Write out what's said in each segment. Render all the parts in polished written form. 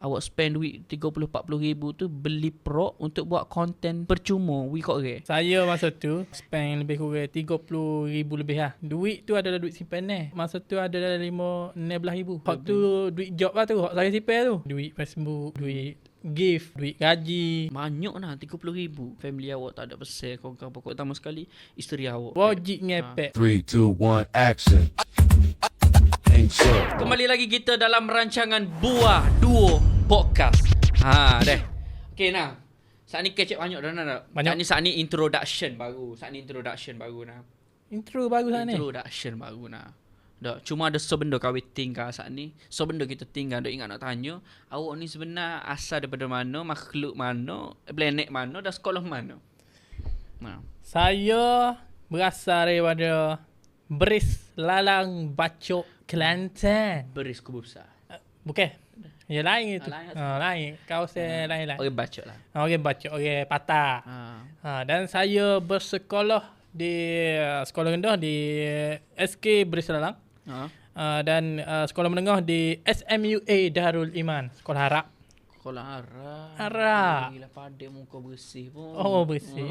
awak spend duit 30-40 ribu tu beli prop untuk buat konten percuma. We got Saya masa tu spend lebih kurang 30,000 lebih lah. Duit tu adalah duit simpan masa tu ada dalam 16,000. Hak tu duit job lah tu. Hak saya simpan tu. Duit Facebook, duit gift, duit gaji. banyak lah 30 ribu. Family awak tak ada pasal. Kau pokok utama sekali isteri awak. Wajib ngepek. 3, 2, 1, action. Ain't so. Kembali lagi kita dalam rancangan Buah Duo Podcast. Deh. Okay nah. Saat ni kecek banyak dah nak. Banyak. Saat ni introduction baru. Nah. Intro bagus lah ni. Introduction baru nah. Dah, cuma ada sebenda kawin tinggal saat ni. Sebenda kita tinggal, dah ingat nak tanya, awak ni sebenar asal daripada mana, makhluk mana, planet mana, dan sekolah mana? Nah. Saya berasal daripada Beris Lalang Bacok Kelantan. Beris Kubusa. Bukan. Ya lain itu. Lain. Lain. Kawasan lain. Okey baca lah. Orang Bacok, orang Patah. Dan saya bersekolah di sekolah rendah di SK Beris Lalang. Dan sekolah menengah di SMUA Darul Iman, Sekolah Harap. Sekolah Harap. Gila pada muka bersih pun. Oh, bersih.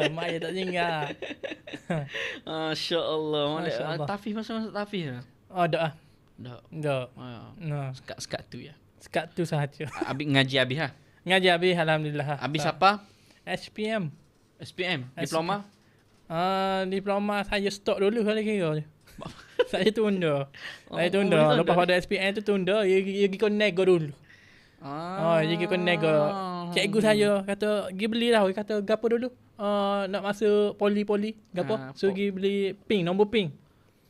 Mak tak tinggal. Masya Allah. Masya Allah. Tafih masuk tafih lah. Oh, dah. Dah. Dah. Nah, Sekat tu ya. sekat tu sahaja. Habis ngaji habis lah. Ngaji habis alhamdulillah. Habis apa? SPM. SPM. Diploma? Diploma saya stop dulu kalau kira. Saya tunda. Saya Oh, tunda. boleh Lepas tunda. pada SPM tu tunda, dia pergi ke nego dulu. Dia pergi ke nego. Cikgu saya kata, pergi beli lah. Dia kata, gapo dulu? Nak masuk poli. Gapo? So, pergi beli ping, nombor ping.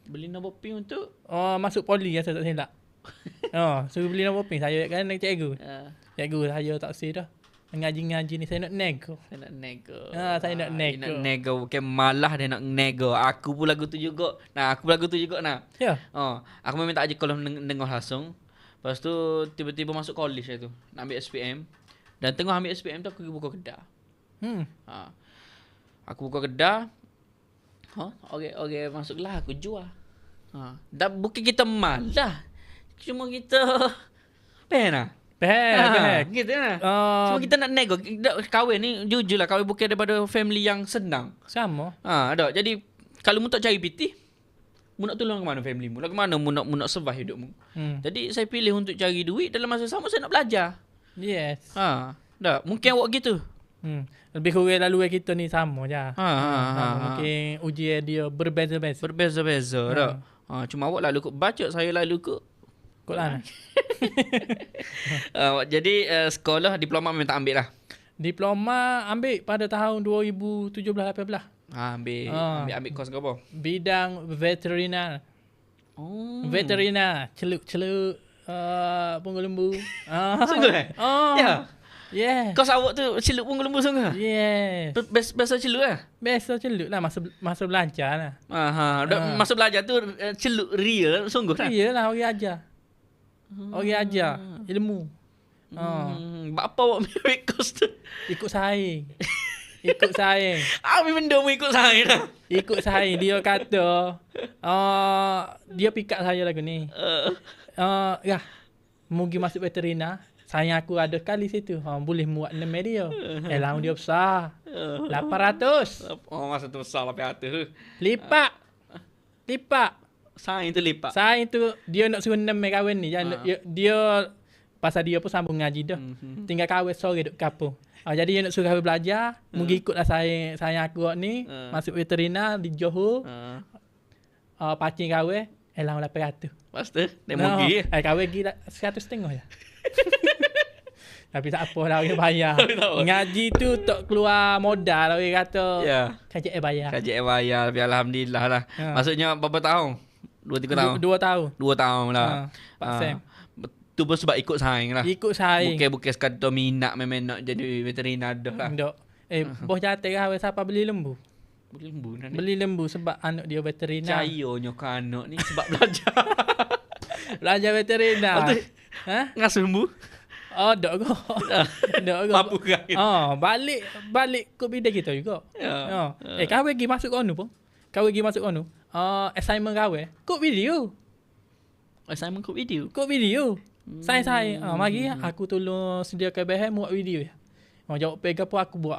Beli nombor pin untuk? Masuk poli ya, saya tak silap. So, beli nombor ping. Saya kan cikgu. Cikgu, saya tak say dah. Ngaji-ngaji ni, saya nak nego. Saya nak nego. Saya nak nego. Dia nak nego. Bukan malah dia nak nego. Aku pun lagu tu juga. Nah. Ya. Aku memang tak aja kalau dengar langsung. Lepas tu tiba-tiba masuk college lah tu. Nak ambil SPM. Dan tengah ambil SPM tu aku pergi buka kedai. Aku buka kedai. Okay, masuklah aku jual. Dan bukan kita malah. Cuma kita pena. Gitu lah. Cuma kita nak nego. Kahwin ni jujur lah, kahwin bukan daripada family yang senang. Sama. Ada. Jadi kalau mu tak cari piti, mu nak tolong ke mana family mu? Ke mana mu nak survive hidup mu? Jadi saya pilih untuk cari duit, dalam masa sama saya nak belajar. Yes. Dah, mungkin awak gitu. Lebih kurang lalu kita ni sama je. Mungkin ujian dia berbeza-beza. Berbeza-beza dah. Cuma awak lalu kok baca, saya lalu kok Kok lah. Jadi sekolah diploma memang tak ambil lah. Diploma ambil pada tahun 2017-18. Ambil kos ke apa? Bidang veterinar. Veterinar. Celuk-celuk punggul lembu. Sungguh Ya. Yeah. Kos awak tu celup pun lembu sungguh? Yes. Biasa celup lah? Biasa celuk lah masa belajar lah. Masa belajar tu celup real sungguh lah? Iyalah orang ajar. Orang ajar ilmu. Apa awak ambil kos tu? Ikut saing. Apa benda mu ikut saya dah? Ikut saing. Dia kata dia pick up saya lagu ni. Mungkin masuk veterinar. Sayang aku ada kali situ. Boleh muat 6 dia. Elang dia besar. 800. Masa tu besar 800. Lipat. Saing tu lipat. Saing tu dia nak suruh 6 kahwin ni. Dia pasal dia pun sambung ngaji dah. Tinggal kahwin sore duk kampung. Jadi dia nak suruh kahwin belajar. Mungkin ikutlah sayang aku ni. Masuk veterinar di Johor. Pacing kahwin. Elang 800. Lepas tu dia mugi. Kahwin pergi 150 je. Tapi tak apa lah, orang bayar. Ngaji tu tak keluar modal, orang kata. Ya. Kajian bayar. Tapi alhamdulillah lah. Maksudnya berapa tahun? 2-3 tahun? 2 tahun. 2 tahun lah. Pak Sam. Tu pun sebab ikut saing lah. Ikut saing. Bukan sekadar minat memang nak jadi veterinar dah lah. Dok. Bos jatuh kahwin siapa beli lembu? Beli lembu nanti. Beli lembu sebab anak dia veterinar. Cayonyo ke anak ni sebab belajar. Belajar veterinar. Ngasuh lembu? Dok go. Mampu kan? Balik ke bidang kita juga. Ya. Kahwin pergi masuk kono pun. Assignment kahwin. Kod video. Assignment kod video? Kod video. Saya mari aku tolong sediakan bahan buat video ya. Jawab pe gapo aku buat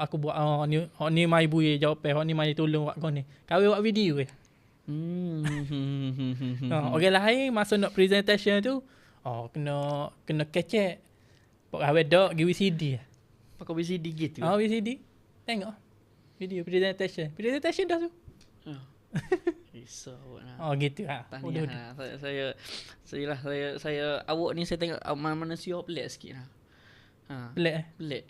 ni mai buye jawab pe ni mai tolong buat kau ni. Kau buat video ya. Orang lain masa nak presentation tu kena kecek. Pak gawe dok gi VCD. Pakai VCD gitu. VCD. Tengok video presentation. Presentation dah tu. Risau lah. Gitu lah. Tahniah. Saya awak ni saya tengok manusia pelik sikit lah. Pelik.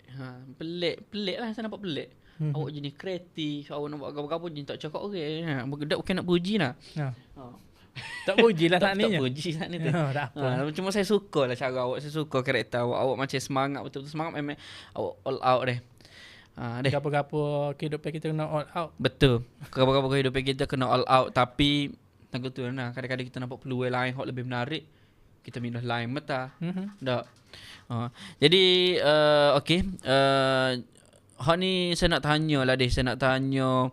Pelik lah, saya nampak pelik. Awak jenis kreatif, awak nak buat apa-apa jenis tak cakap orang. Bukan nak puji lah. Tak puji lah saat ni. Tak puji saat ni tu. Tak apa. Cuma saya suka lah cara awak. Saya suka karakter awak. Awak macam semangat, betul-betul semangat. Memang awak all out deh. Gapo-gapo kehidupan kita kena all out. Betul. Gapo-gapo kehidupan kita kena all out. Tapi tangguh tu lah. Kadang-kadang kita nampak peluang lain yang lebih menarik. Kita minus lain mata. Tak. Jadi okey. Hak ni saya nak tanya lah deh. Saya nak tanya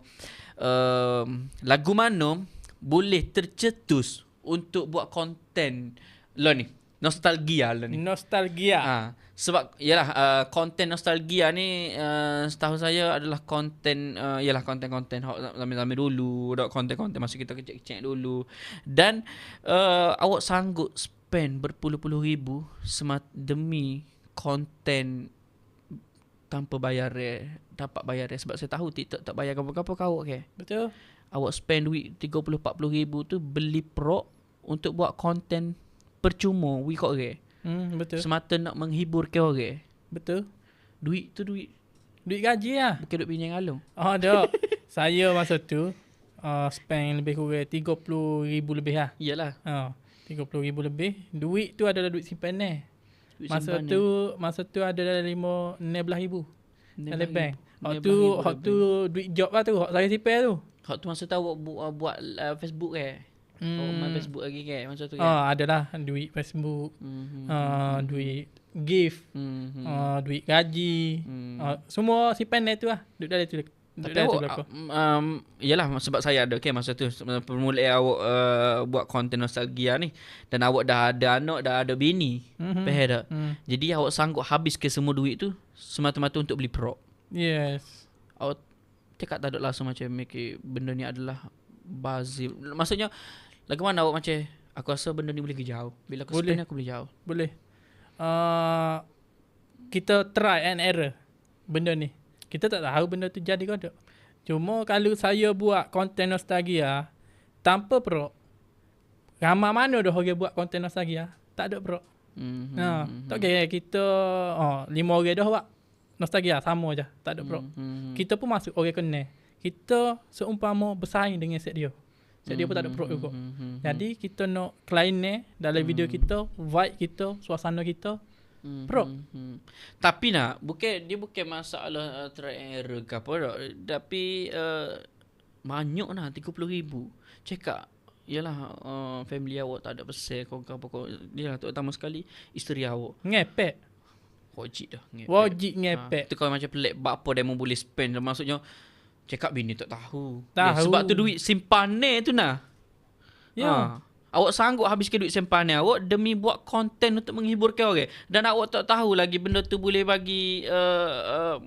lagu mana boleh tercetus untuk buat konten lah ni. Nostalgia lah ni. Nostalgia. Sebab yalah konten nostalgia ni setahu saya adalah konten yalah konten-konten zaman-zaman dulu, konten-konten masa kita kecil-kecil dulu. Dan awak sanggup spend berpuluh-puluh ribu demi konten tanpa bayar dapat bayar sebab saya tahu TikTok tak bayar apa-apa kau okey. Betul. Awak spend duit 30-40 ribu tu beli pro untuk buat konten percuma kau okey. Betul. Semata nak menghibur kau okey. Betul. Duit tu duit gaji lah. bukan duit pinjam alung. Tak. Saya masa tu spend lebih kurang 30,000 lebih lah. Iyalah. 30,000 lebih. Duit tu adalah duit simpanan. Masa tu ada dalam 16,000 dalam bank. Hak tu duit job lah tu. Hak saya simpan tu. Hak tu masa tu awak buat Facebook awak main Facebook lagi masa tu adalah duit Facebook. Duit gift. Duit gaji. Semua simpanan tu lah. Duit dalam tu. Tapi awak yalah sebab saya ada masa tu permulaan awak buat konten nostalgia ni dan awak dah ada anak, dah ada bini. Faham tak? Jadi awak sanggup habis ke semua duit tu semata-mata untuk beli prop. Yes. Awak cakap tak ada langsung macam benda ni adalah bazir. Maksudnya lagu mana awak macam aku rasa benda ni boleh pergi jauh. Bila aku spend aku boleh jauh. Boleh. Kita try and error benda ni. Kita tak tahu benda tu jadi ke tak. Cuma kalau saya buat konten nostalgia tanpa pro, ramai mana dah orang buat konten nostalgia tak ada pro. Tak kira kita 5 orang dah buat nostalgia sama je, tak ada pro. Kita pun masuk orang kenal. Kita seumpama bersaing dengan set dia. Set dia pun tak ada pro juga. Jadi kita nak klien dalam video kita, vibe kita, suasana kita pro. Tapi dia bukan masalah try and error ke apa tak. Tapi banyak 30,000. Cakap yalah family awak tak ada pesan kau apa kau. Dia terutama sekali isteri awak. Ngepek. Wajib ngepek. Tu kalau macam pelik apa dia mau boleh spend. Maksudnya cakap bini tak tahu. Tahu. Sebab tu duit simpanan tu Ya. Awak sanggup habiskan duit simpanan awak demi buat konten untuk menghibur kau orang. Dan awak tak tahu lagi benda tu boleh bagi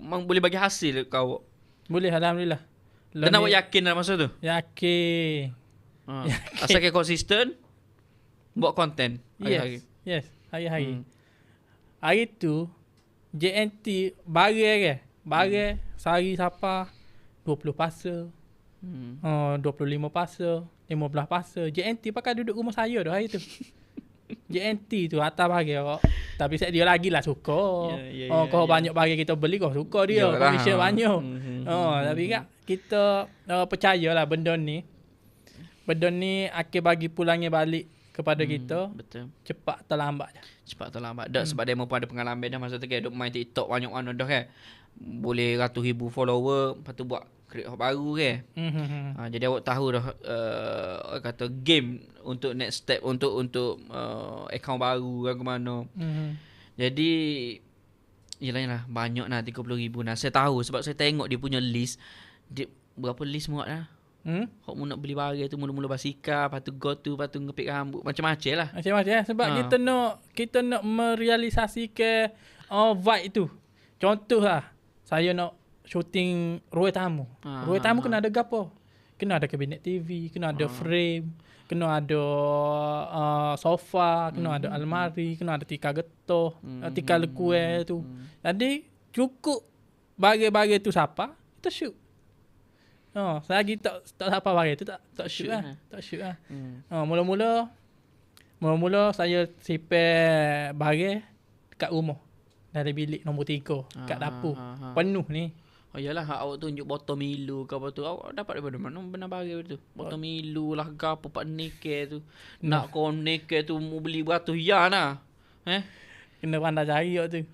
boleh bagi hasil ke awak. Boleh, alhamdulillah. Dan awak yakin dalam masa tu? Yakin. Asalkan konsisten buat konten hari-hari. Yes, hari-hari. Hari tu JNT barang sehari siapa 20 pasal. 25 pasal, 15 pasal. JNT pakai duduk rumah saya dah hari tu. JNT tu atas bagi kok. Tapi saya dia lagi lah suka. Kau banyak bagi kita beli kau suka dia. Commission banyak. Tapi kan kita percayalah benda ni. Benda ni akan bagi pulangnya balik kepada kita. Betul. Cepat atau lambat je. Sebab dia pun ada pengalaman dah masa tu kan duk main TikTok banyak mana dah kan. Boleh ratus ribu follower, lepas tu buat create baru kan. Jadi awak tahu dah kata game untuk next step untuk account baru ke mana. Jadi yalah banyak 30,000 Saya tahu sebab saya tengok dia punya list. Dia berapa list muat Hok mu nak beli barang tu mula-mula basikal, lepas tu go tu, lepas tu ngepik rambut, macam-macam lah. Macam-macam sebab kita nak merealisasikan vibe tu. Contohlah saya nak shooting ruang tamu. Ruang tamu kena ada gapo? Kena ada kabinet TV, kena ada frame, kena ada sofa, kena ada almari, kena ada tikar getah, tikar lekuer tu. Jadi cukup bagi tu siapa, kita shoot. Selagi tak siapa bagi tu tak shoot lah. Tak shoot lah. Mula-mula saya simpan barang dekat rumah. Dari bilik nombor 3 kat dapur. Penuh ni. Oh iyalah, awak tunjuk botol Milo ke apa tu. Awak dapat daripada mana benar barang tu? Botol Milo lah ke apa, pak nikel tu. Nak kau nikel tu mau beli beratus ya nah. Kena pandai cari kat tu.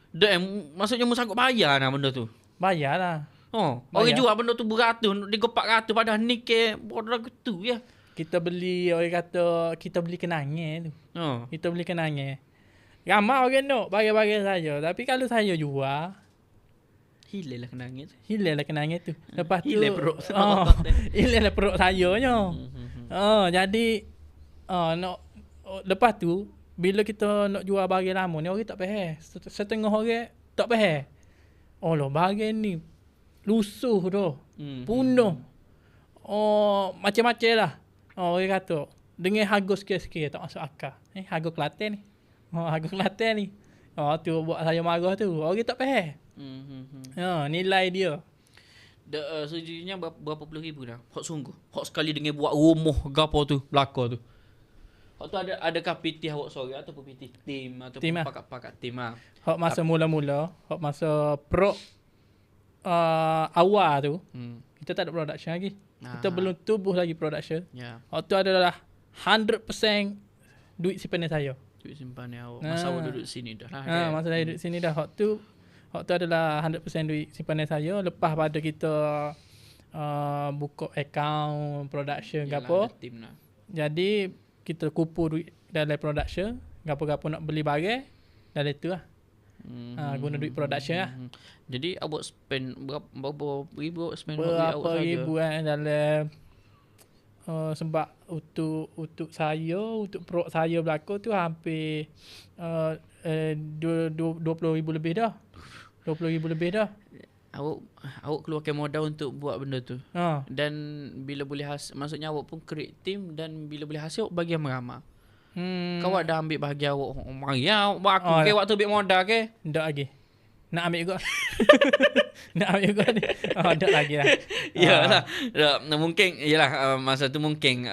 Maksudnya mu sanggup bayar nah benda tu. Bayar lah. Orang jual benda tu beratus, dia 400 padahal nikel bodoh gitu ya. Kita beli, orang kata kita beli kenangan tu. Kita beli kenangan. Ramai orang nak barang-barang saya. Tapi kalau saya jual, hilanglah kenangan tu. Hilanglah kenangan tu. Lepas tu hilang perut. Hilanglah perut saya nya. Jadi nak lepas tu bila kita nak jual barang lama ni orang tak faham. Setengah orang tak faham. Oh lo barang ni lusuh dah. Punah. Macam-macam lah. Orang kata dengan harga sikit-sikit tak masuk akal. Harga Kelantan ni. Harga Kelantan ni. Tu buat saya marah tu. Orang tak faham. Nilai dia. Sejujurnya berapa puluh ribu dah. Hak sungguh. Hak sekali dengan buat rumah gapo tu, belaka tu. Hak tu adakah PT awak seorang ataupun PT tim ataupun team pakat tim ah. Hak masa mula-mula, hak masa pro awal tu, kita tak ada production lagi. Kita belum tubuh lagi production. Hak tu adalah 100% duit simpanan saya. Duit simpanan awak. Masa awak duduk sini dah lah. Masa saya duduk sini dah. Hak tu adalah 100% duit simpanan saya. Lepas pada kita buka account production ke apa. Jadi kita kumpul duit dalam production. Gapo-gapo nak beli barang dalam tu lah. Guna duit production lah. Jadi awak spend berapa ribu spend berapa ribu dalam sebab untuk saya, untuk produk saya belaka tu hampir 20,000 lebih dah. 20,000 lebih dah. Awak keluarkan modal untuk buat benda tu. Dan bila boleh hasil, maksudnya awak pun create team dan bila boleh hasil awak bagi ramai. Kau dah ambil bahagian awak. Mari aku ke waktu ambil modal ke? Tak lagi. Nak ambil juga. Nak ambil juga ni. Tak lagi lah. Yalah. Mungkin yalah masa tu mungkin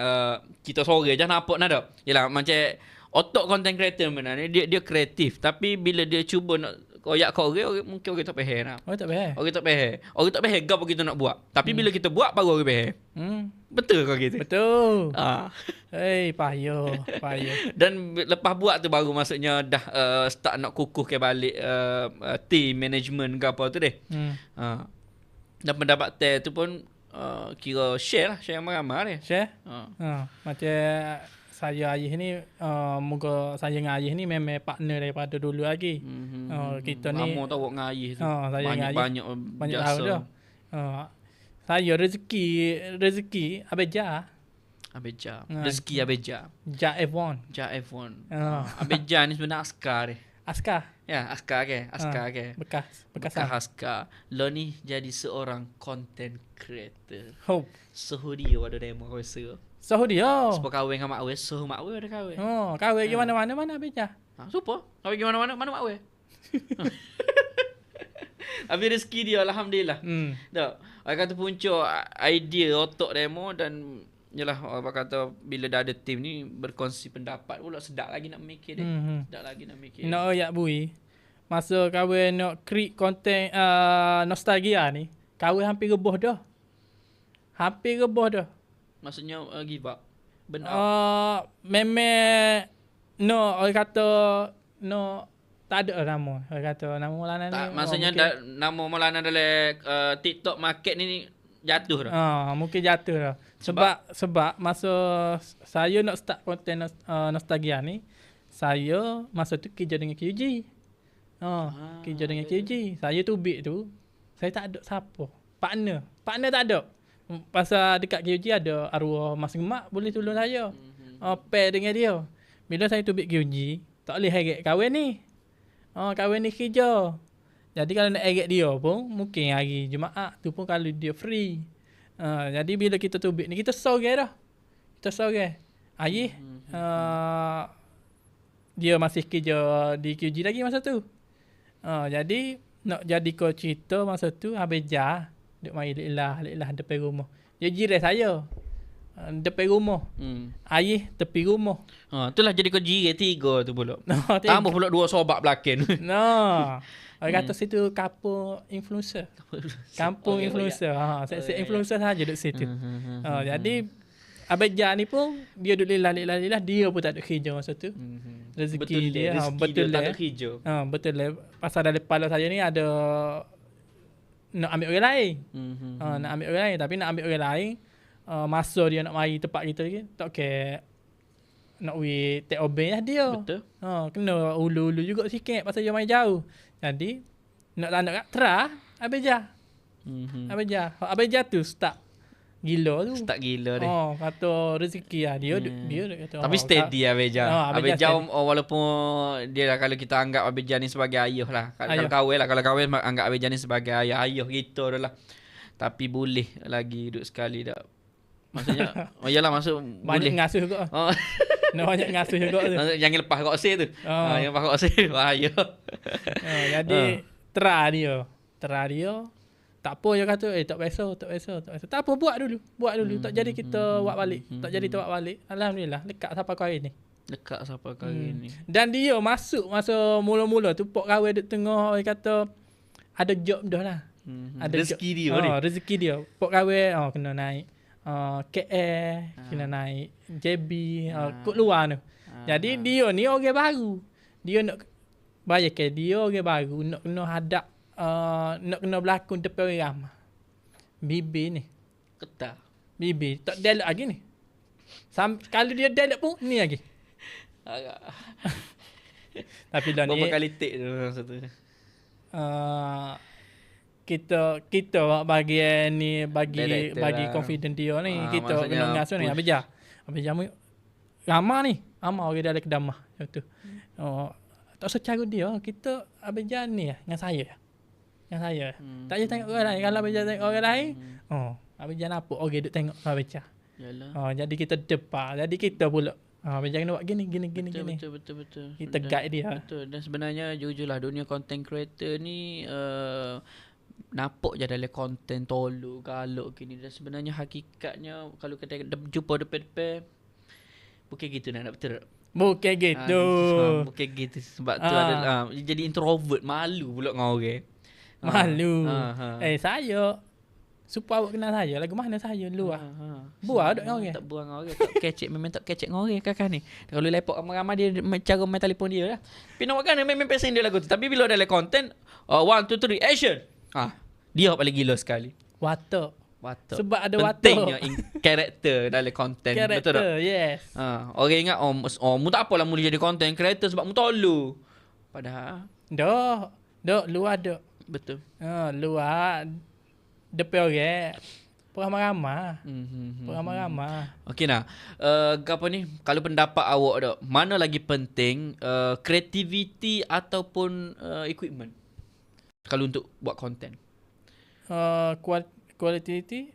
kita sore je nampak nak tak. Yalah macam otak content creator benar ni dia kreatif tapi bila dia cuba nak koyak kau orang mungkin orang tak faham lah. Orang tak faham. Orang tak faham gapo kita nak buat. Tapi bila kita buat baru orang faham. Betul kau gitu? Betul. Payah. Dan lepas buat tu baru maksudnya dah start nak kukuh ke balik team management ke apa tu deh. Dan pendapat tu pun kira share ramai-ramai deh. Share? Macam saya ayah ni moga saya dengan ayah ni memang partner daripada dulu lagi. Kita ni lama tahu dengan ayah tu. Banyak tahun dah. Saya rezeki abeja. Rezeki abeja. Ja F1. Abeja ni sebenarnya askar deh. Askar. Ya, askar ke? Bekas askar. Lo ni jadi seorang content creator. Suhu dia ada demo kau suruh. Suhu dia. Sebab kahwin dengan mak we, suhu mak we ada kahwin. Kahwin pergi mana-mana beja. Super. Kahwin pergi mana-mana mak we. Habis rezeki dia alhamdulillah. Tak. Orang kata punca idea otak demo dan yalah orang kata bila dah ada team ni berkongsi pendapat pula sedap lagi nak mikir dia. Nak ayak bui. Masa kahwin nak create konten nostalgia ni, kahwin hampir reboh dah. Maksudnya give up. Benar. Memang orang kata tak ada nama. Orang kata nama Maulana ni. Maksudnya nama Maulana dalam TikTok market ni jatuh dah. Mungkin jatuh dah. Sebab masa saya nak start konten nostalgia ni, saya masa tu kerja dengan QG. Kerja dengan QG. Saya tu big tu, saya tak ada siapa. Partner tak ada. Pasal dekat QG ada arwah Mas Gemak boleh tolong saya. Pair dengan dia. Bila saya tubik QG, tak boleh heret kawan ni. Kawan ni kerja. Jadi kalau nak heret dia pun, mungkin hari Jumaat tu pun kalau dia free. Jadi bila kita tubik ni, kita sore dah. Kita sore. Ayah, dia masih kerja di QG lagi masa tu. Jadi, nak jadi kau cerita masa tu, habis jah. Duk main lelah depan rumah. Dia jiran saya. Depan rumah. Ayah tepi rumah. Itulah jadi kau jiran 3 tu pula. Tengok. Tambah pula 2 sobat belakang. Orang kata situ kampung influencer. Kampung influencer. Set influencer saja duduk situ. Jadi Abang Jah ni pun dia duduk lelah, dia pun tak ada kerja masa tu. Rezeki dia betul tak lah. ada kerja. Betul lah. Pasal dalam kepala saya ni ada nak ambil orang lain. Nak ambil orang lain, tapi nak ambil orang lain masa dia nak mari tempat kita lagi tak kira nak take over lah dia. Betul. Kena ulu-ulu juga sikit pasal dia main jauh. Jadi nak tak nak terah Abang Jah. Abang Jah tu start gila tu. Start gila dia. Kata rezeki lah. Dia kata. Tapi steady Abang Jah. Abang Jah walaupun dia lah, kalau kita anggap Abang Jah ni sebagai ayah lah. Kalau kahwin anggap Abang Jah ni sebagai ayah kita dah lah. Tapi boleh lagi duduk sekali dah. Maksudnya yalah masuk banyak boleh ngasuh juga. Nak banyak ngasuh juga tu. Jangan lepas kok tu. Yang lepas kok bahaya. Jadi terah dia. Tak apa dia kata tak biasa. Tak apa buat dulu. Tak jadi kita buat balik. Tak jadi kita buat balik. Alhamdulillah dekat sampai kahwin ni. Dan dia masuk masa mula-mula tu pok kahwin duk tengah dia kata ada job dah lah. Ada rezeki dia ni. Rezeki dia. Pok kahwin kena naik KL, kena naik JB, kot luar tu. Jadi dia ni orang baru. Dia nak bayangkan dia orang baru nak kena hadap nak kena berlakon depan orang ramai. Bibi ni. Ketah. Bibi tak dialog lagi ni. Kalau dia dialog pun ni lagi. Tapi dah ni berapa kali take tu masa tu? Kita bagian ni bagi lah. confident dia ni. Kita kena ngasuh ni Abang Jah ni ramai ni. Ramai orang dalam kedamah macam tu. Tak secara dia kita Abang Jah ni dengan saya. Tak payah tengok orang lain. Kalau Abang Jah tengok orang lain, Abang Jah nampak orang duk tengok Abang Jah. Yalah. Jadi kita depan. Jadi kita pula Abang Jah kena buat gini. Betul. Kita guide dia. Betul. Dan sebenarnya jujurlah dunia content creator ni nampak je dalam konten tolok galak gini. Dan sebenarnya hakikatnya kalau kita jumpa depan-depan bukan gitu nak betul. Bukan gitu. Bukan gitu. Sebab tu ada jadi introvert, malu pula dengan orang. Malu. Saya supaya awak kenal saya. Lagu mana saya luar. Buat dengan orang. Tak buang dengan orang. Tak kecek. Memang tak kecek dengan orang kakak ni. Kalau lepok ramai-ramai dia cara main telefon dia lah. Tapi nak buat kan memang pesen dia lagu tu. Tapi bila dalam konten 1, 2, 3 action. Dia paling gila sekali. Watak. Sebab ada pentingnya karakter dalam konten. Betul tak? Yes. Orang ingat mu tak apalah mu jadi content creator sebab mu tolu. Padahal Dok luar dok. Betul. Luar depan orang ramai-ramai. Ramai-ramai. Okey nah. Apa ni? Kalau pendapat awak dok, mana lagi penting kreativiti ataupun equipment? Kalau untuk buat konten. Quantity.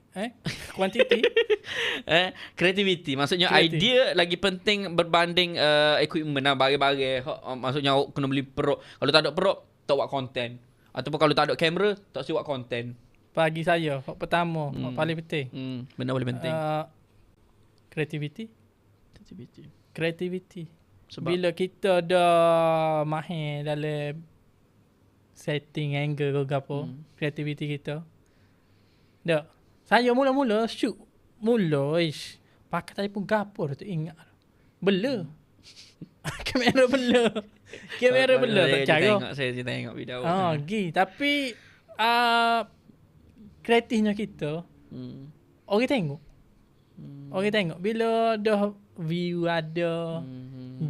Creativity. Maksudnya idea lagi penting berbanding equipment lah, barang-barang. Maksudnya awak kena beli peruk. Kalau tak ada peruk, tak buat konten. Ataupun kalau tak ada kamera, tak siap buat konten. Bagi saya, pertama, paling penting. Benda paling penting. Creativity. Sebab bila kita dah mahir dalam setting angle ke apa, creativity kita. Dah. Saya mula-mula shoot. Pakai telefon gapo tu ingat. Bela. Kamera bela. Tak cara. Saya tengok video. Tapi kreatifnya kita orang tengok. Orang tengok bila dah view ada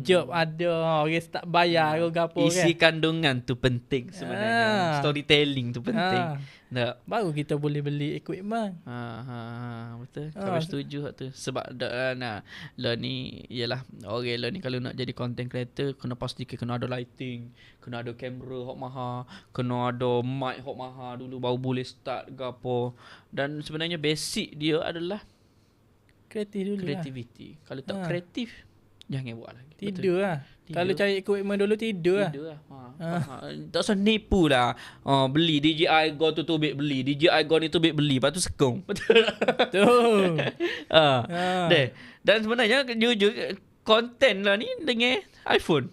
Job ada, orang tak bayar ke apa kan. Isi kandungan tu penting sebenarnya. Storytelling tu penting. Tak. Baru kita boleh beli equipment. Betul. Kami setuju hak tu. Sebab lah ni ialah orang lah ni kalau nak jadi content creator kena pastikan kena ada lighting, kena ada kamera hok mahal, kena ada mic hok mahal dulu baru boleh start ke apa. Dan sebenarnya basic dia adalah Kreatif dulu creativity. Kalau tak kreatif jangan buat lagi. Tidur lah. Kalau cari equipment dulu tidur lah. Tidur lah. Tak usah nipu lah. Beli DJI Go tu tubik beli. DJI Go ni tubik beli. Lepas tu sekong. Betul. Betul. Dan sebenarnya jujur konten lah ni dengan iPhone.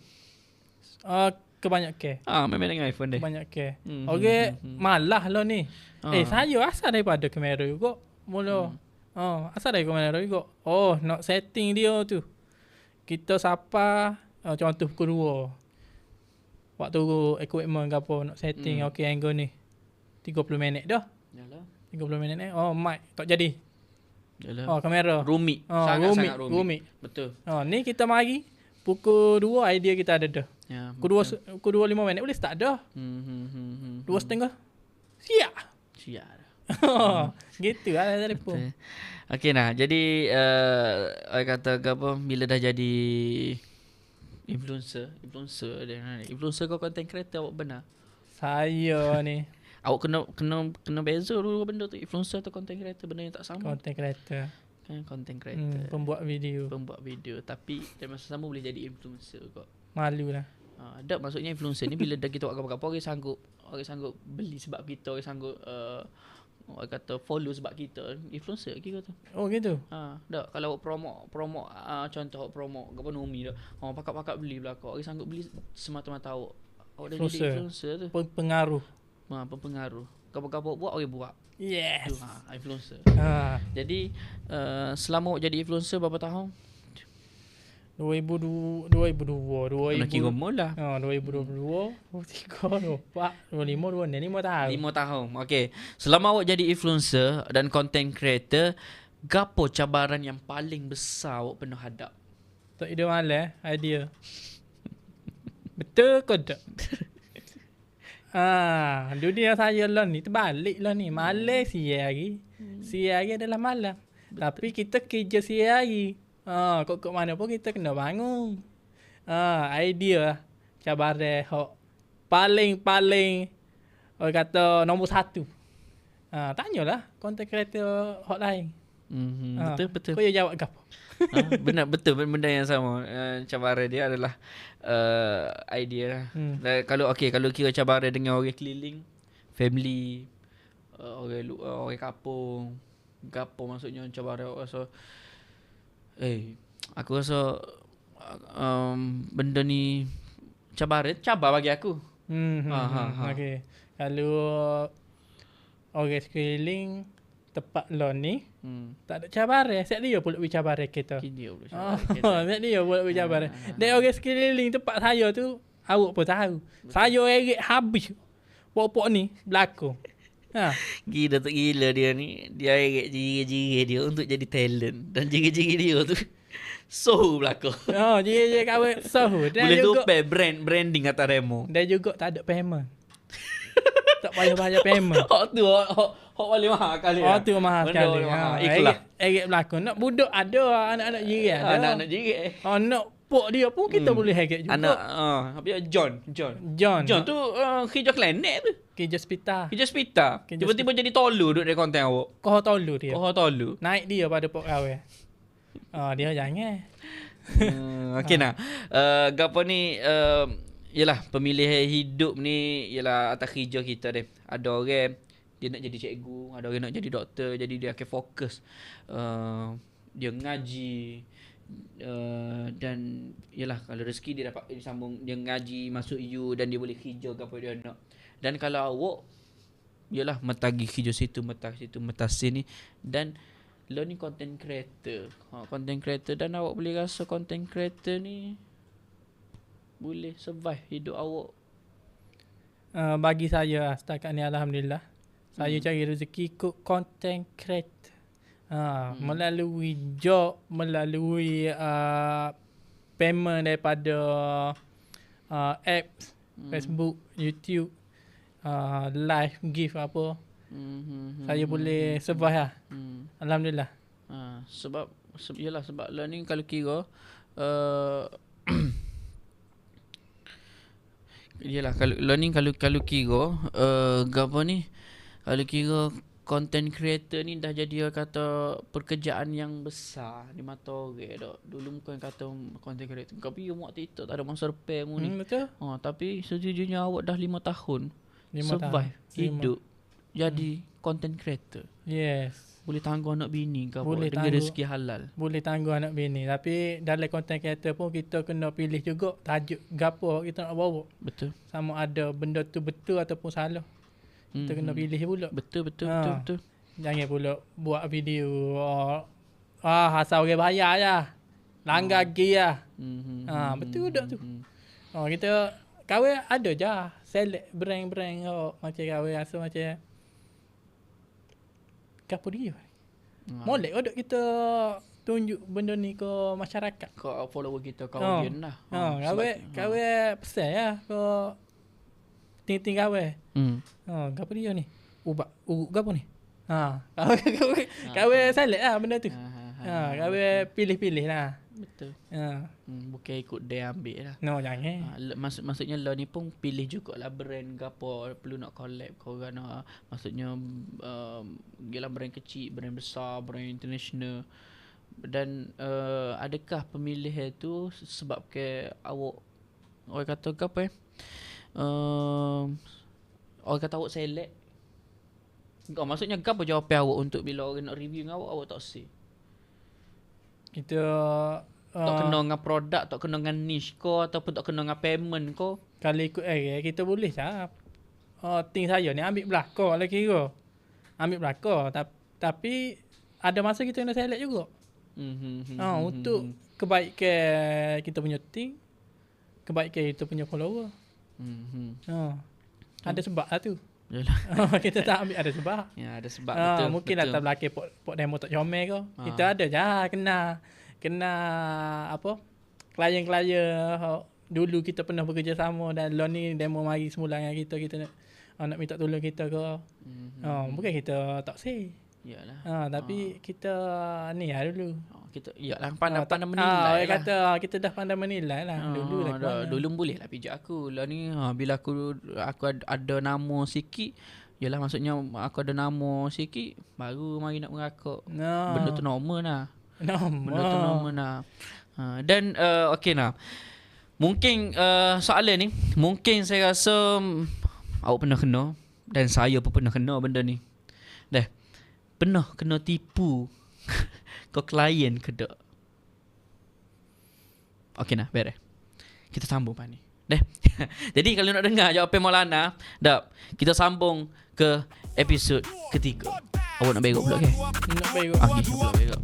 Kebanyakan. Memang dengan iPhone deh. Kebanyakan. Okay, malah lah ni. Saya asal daripada kamera juga. Mula. Asal dari kamera juga. Nak setting dia tu. Kita sapa contoh pukul 2. Waktu equipment ke apa nak setting angle ni 30 minit dah. Yalah. 30 minit ni. Mic tak jadi. Yalah. Kamera. Rumit. Sangat-sangat rumit. Betul. Ni kita mari pukul 2 idea kita ada dah. Ya. Pukul 2 5 minit boleh start dah. 2:30. Siap. Gitu lah telefon. Okey nah. Jadi orang kata apa bila dah jadi influencer kau content creator awak benar. Saya ni Awak kena beza dulu benda tu, influencer atau content creator, benda yang tak sama. content creator. Kan content creator. Pembuat video. Tapi dalam masa sama boleh jadi influencer kau. Malu lah. Ada maksudnya influencer ni bila dah kita buat apa-apa orang sanggup beli sebab kita, orang sanggup orang kata follow sebab kita, influencer kira tu. Oh gitu. Dak kalau awak promote contoh awak promote apa Nomi dah. Pakak-pakak beli belakang. Orang sanggup beli semata-mata awak. Awak dah jadi influencer tu. Pengaruh. Pengaruh. Apa-apa buat orang buat. Yes. Tu, influencer. Jadi selama awak jadi influencer berapa tahun? 2002 Nak kira mula. 2022 23 24 25 26 5 tahun. 5 tahun. Okey. Selama awak jadi influencer dan content creator, gapo cabaran yang paling besar awak pernah hadap? Tak ide malas idea. Betul ke tak? Dunia saya lah ni terbalik lah ni. Malas siang hari. Siang hari adalah malam. Tapi kita kerja siang hari. Kok mana pun kita kena bangun. Idea cabaran hok paling orang kata nombor 1. Tanyalah content creator hot lain. Betul. Kau jawab ke apa? Benar betul benda yang sama. Cabaran dia adalah idea lah. Kalau kira cabaran dengan orang keliling, family, orang kampung, gapo maksudnya cabaran rasa aku rasa benda ni cabar bagi aku. Okey. Kalau orang sekeliling tempat lo ni tak ada cabaran, set dia pula cabaran kita. Dia pula Set dia pula cabaran. Dan orang sekeliling tempat saya tu awak pun tahu. Saya erik habis. Pokok ni berlaku. Gila dia ni. Dia erik jiri-jiri dia untuk jadi talent. Dan jiri-jiri dia tu so belakang. Jiri-jiri kawan sohu. Boleh tupai branding atas Remo. Dan juga tak ada payment. Tak payah payment. Hak paling mahal kali. Tu mahal sekali. Ikhlas. Erik berlaku. Nak budak ada, anak-anak jiri ada. Anak-anak jiri. Nak pok dia pun kita boleh hack juga. Anak John tu kerja klinik tu. Kerja hospital. Tiba-tiba jadi tolu duduk dari konten awak. Kau tolu dia. Naik dia pada pok kawan. Dia jangan. Okey nah. Gapo ni yalah pemilihan hidup ni ialah atas kerja kita deh. Ada orang dia nak jadi cikgu, ada orang nak jadi doktor, jadi dia akan fokus dia ngaji dan yalah kalau rezeki dia dapat disambung, dia ngaji masuk U dan dia boleh kerja ke apa dia nak. Dan kalau awak yalah metagi kerja situ, metah sini dan lo ni content creator. Content creator dan awak boleh rasa content creator ni boleh survive hidup awak. Bagi saya setakat ni alhamdulillah. Saya cari rezeki ikut content creator. Melalui job, melalui payment daripada apps, Facebook, YouTube, live, gift apa. Saya boleh survive lah. Alhamdulillah. Sebab learning kalau kira yelah kalau learning kalau kira apa ni, kalau kira content creator ni dah jadi kata pekerjaan yang besar di mata orang dak. Dulu bukan kata content creator kau pergi buat TikTok tak ada masa repair mu ni. Betul. Tapi sejujurnya awak dah 5 tahun 5 survive tahun. hidup jadi content creator. Yes. Boleh tangguh anak bini kau Boleh dengan tangguh. rezeki halal. Boleh tangguh anak bini. Tapi dalam content creator pun kita kena pilih juga tajuk gapo kita nak bawa. Betul. Sama ada benda tu betul ataupun salah. Kita kena pilih pula. Betul. Jangan pula buat video asal orang bayar je. Langgar gay lah. Betul tak tu. Kita kahwin ada je. Select brand-brand macam kahwin rasa macam gapo dia. Molek kodok kita tunjuk benda ni ke masyarakat. Kau follower kita, kau audience lah. Kahwin pesan lah ke ting-ting kahwin. Gapo dia ni? Urut gapo ni? Kahwin select lah benda tu. Kahwin pilih-pilih lah. Betul. Bukan ikut dia ambil lah. No, jangan. Maksudnya lo ni pun pilih jugalah brand gapo perlu nak collab kau kan. Maksudnya gila brand kecil, brand besar, brand international. Dan adakah pemilih itu sebab ke awak orang kata ke apa orang kata awak select. Maksudnya gapo jawapan awak untuk bila orang nak review dengan awak tak say. Kita tak kena dengan produk, tak kena dengan niche kau ataupun tak kena dengan payment kau. Kalau ikut kita boleh cak. Ting saya ni ambil belakang lah kira. Ambil belakang tapi ada masa kita kena select juga. Untuk kebaikan kita punya ting, kebaikan kita punya follower. Ada sebab lah tu. Yalah. Kita tak ambil ada sebab. Ya, ada sebab betul. Mungkin betul. latar belakang pok demo tak comel ke. Kita ada je kena apa? Klien-klien dulu kita pernah bekerja sama dan lo ni demo mari semula dengan kita nak minta tolong kita ke. Bukan kita tak say. Yalah. Tapi kita ni lah dulu. Kita iyalah pandai menilai. Kata kita dah pandai menilai lah dulu lah. Dulu boleh lah pijak aku. Lah ni bila aku ada nama sikit, yalah maksudnya aku ada nama sikit baru mari nak merakak. Benda tu normal lah. Benda tu normal lah. Dan okey nah. Mungkin soalan ni mungkin saya rasa awak pernah kena dan saya pun pernah kena benda ni. Dah. Pernah kena tipu kau klien ke tak? Okey nah, beres. Kita sambung pak ni. Dah. Jadi kalau nak dengar jawapan Maulana, dak, kita sambung ke episod ketiga. Awak nak berok pula ke? Nak berok. Okey, nak berok.